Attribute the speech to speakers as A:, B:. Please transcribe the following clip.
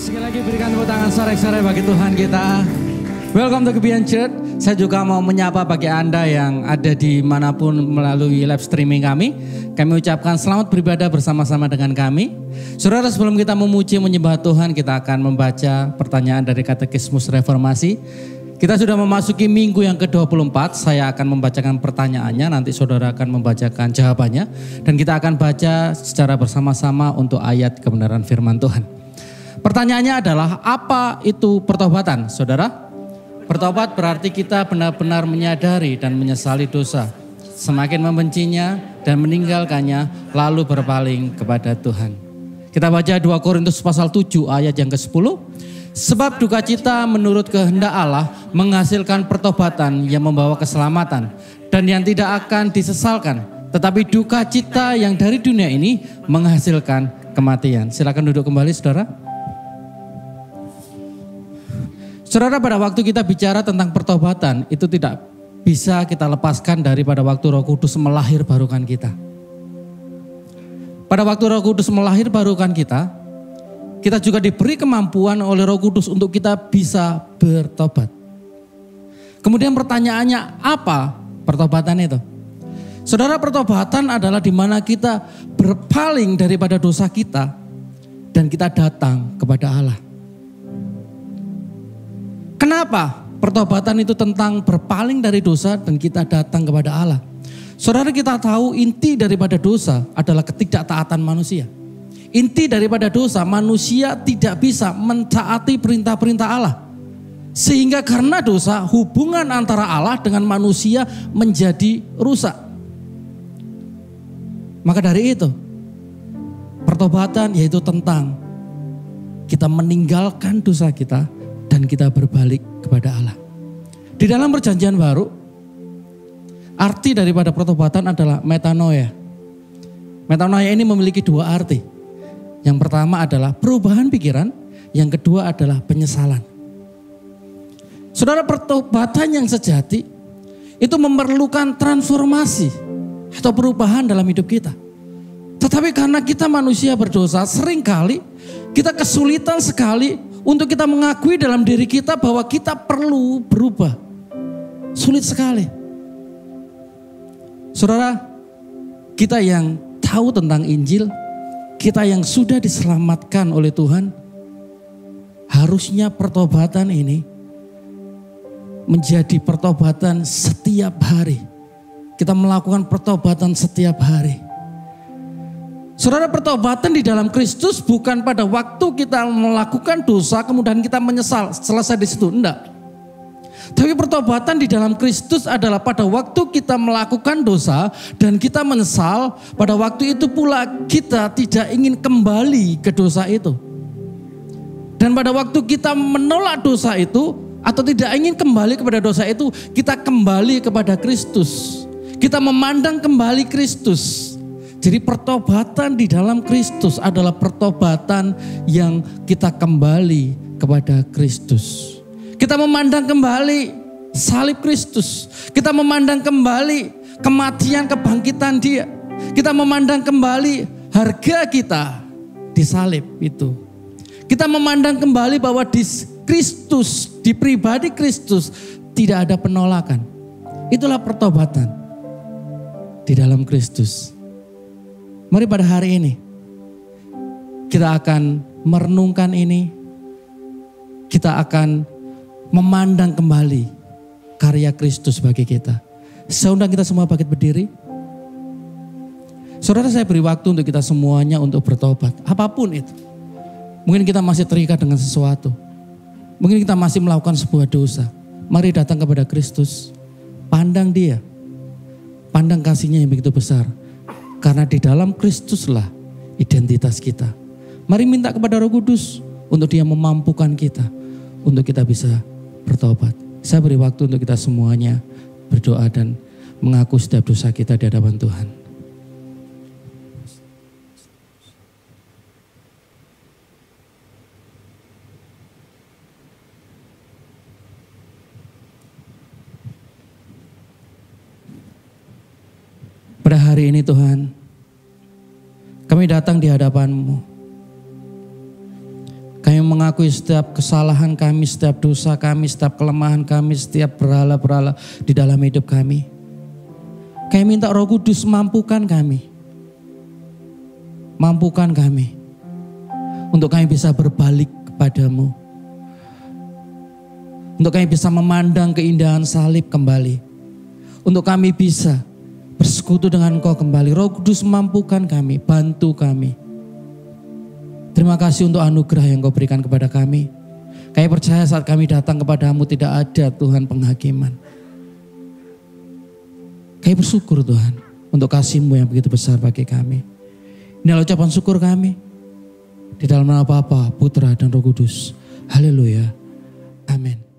A: Sekali lagi berikan tepuk tangan sore-sore bagi Tuhan kita. Welcome to Kebian Church. Saya juga mau menyapa bagi Anda yang ada di manapun melalui live streaming kami. Kami ucapkan selamat beribadah bersama-sama dengan kami. Saudara, sebelum kita memuji menyembah Tuhan, kita akan membaca pertanyaan dari Katekismus Reformasi. Kita sudah memasuki minggu yang ke-24. Saya akan membacakan pertanyaannya, nanti saudara akan membacakan jawabannya. Dan kita akan baca secara bersama-sama untuk ayat kebenaran firman Tuhan. Pertanyaannya adalah, apa itu pertobatan, saudara? Bertobat berarti kita benar-benar menyadari dan menyesali dosa, semakin membencinya dan meninggalkannya, lalu berpaling kepada Tuhan. Kita baca 2 Korintus pasal 7 ayat yang ke-10. Sebab duka cita menurut kehendak Allah menghasilkan pertobatan yang membawa keselamatan dan yang tidak akan disesalkan. Tetapi duka cita yang dari dunia ini menghasilkan kematian. Silakan duduk kembali, saudara. Saudara, pada waktu kita bicara tentang pertobatan, itu tidak bisa kita lepaskan daripada waktu Roh Kudus melahirbarukan kita. Pada waktu Roh Kudus melahirbarukan kita juga diberi kemampuan oleh Roh Kudus untuk kita bisa bertobat. Kemudian pertanyaannya, apa pertobatan itu? Saudara, pertobatan adalah di mana kita berpaling daripada dosa kita dan kita datang kepada Allah. Kenapa pertobatan itu tentang berpaling dari dosa dan kita datang kepada Allah? Saudara, kita tahu inti daripada dosa adalah ketidaktaatan manusia. Inti daripada dosa, manusia tidak bisa mentaati perintah-perintah Allah. Sehingga karena dosa, hubungan antara Allah dengan manusia menjadi rusak. Maka dari itu, pertobatan yaitu tentang kita meninggalkan dosa kita dan kita berbalik kepada Allah. Di dalam perjanjian baru, arti daripada pertobatan adalah metanoia. Metanoia ini memiliki dua arti. Yang pertama adalah perubahan pikiran, yang kedua adalah penyesalan. Saudara, pertobatan yang sejati itu memerlukan transformasi atau perubahan dalam hidup kita. Tetapi karena kita manusia berdosa, seringkali kita kesulitan sekali untuk kita mengakui dalam diri kita bahwa kita perlu berubah. Sulit sekali. Saudara, kita yang tahu tentang Injil, kita yang sudah diselamatkan oleh Tuhan, harusnya pertobatan ini menjadi pertobatan setiap hari. Kita melakukan pertobatan setiap hari. Saudara, pertobatan di dalam Kristus bukan pada waktu kita melakukan dosa kemudian kita menyesal, selesai di situ, enggak. Tapi pertobatan di dalam Kristus adalah pada waktu kita melakukan dosa dan kita menyesal, pada waktu itu pula kita tidak ingin kembali ke dosa itu. Dan pada waktu kita menolak dosa itu atau tidak ingin kembali kepada dosa itu, kita kembali kepada Kristus. Kita memandang kembali Kristus. Jadi pertobatan di dalam Kristus adalah pertobatan yang kita kembali kepada Kristus. Kita memandang kembali salib Kristus. Kita memandang kembali kematian, kebangkitan Dia. Kita memandang kembali harga kita di salib itu. Kita memandang kembali bahwa di Kristus, di pribadi Kristus tidak ada penolakan. Itulah pertobatan di dalam Kristus. Mari pada hari ini kita akan merenungkan ini. Kita akan memandang kembali karya Kristus bagi kita. Saya undang kita semua bangkit berdiri. Saudara, saya beri waktu untuk kita semuanya untuk bertobat. Apapun itu. Mungkin kita masih terikat dengan sesuatu. Mungkin kita masih melakukan sebuah dosa. Mari datang kepada Kristus. Pandang Dia. Pandang kasih-Nya yang begitu besar. Karena di dalam Kristuslah identitas kita. Mari minta kepada Roh Kudus untuk Dia memampukan kita. Untuk kita bisa bertobat. Saya beri waktu untuk kita semuanya berdoa dan mengaku setiap dosa kita di hadapan Tuhan. Pada hari ini Tuhan, kami datang di hadapan-Mu. Kami Kami mengakui setiap kesalahan kami, setiap dosa kami, setiap kelemahan kami, setiap berhala-berhala di dalam hidup kami. Kami minta Roh Kudus mampukan kami. Mampukan kami. Untuk kami bisa berbalik kepadamu. Untuk kami bisa memandang keindahan salib kembali. Untuk kami bisa bersekutu dengan Engkau kembali. Roh Kudus mampukan kami, bantu kami. Terima kasih untuk anugerah yang Kau berikan kepada kami. Kami percaya saat kami datang kepadamu tidak ada Tuhan penghakiman. Kami bersyukur Tuhan untuk kasih-Mu yang begitu besar bagi kami. Inilah ucapan syukur kami. Di dalam nama Bapa, Putra dan Roh Kudus. Haleluya. Amin.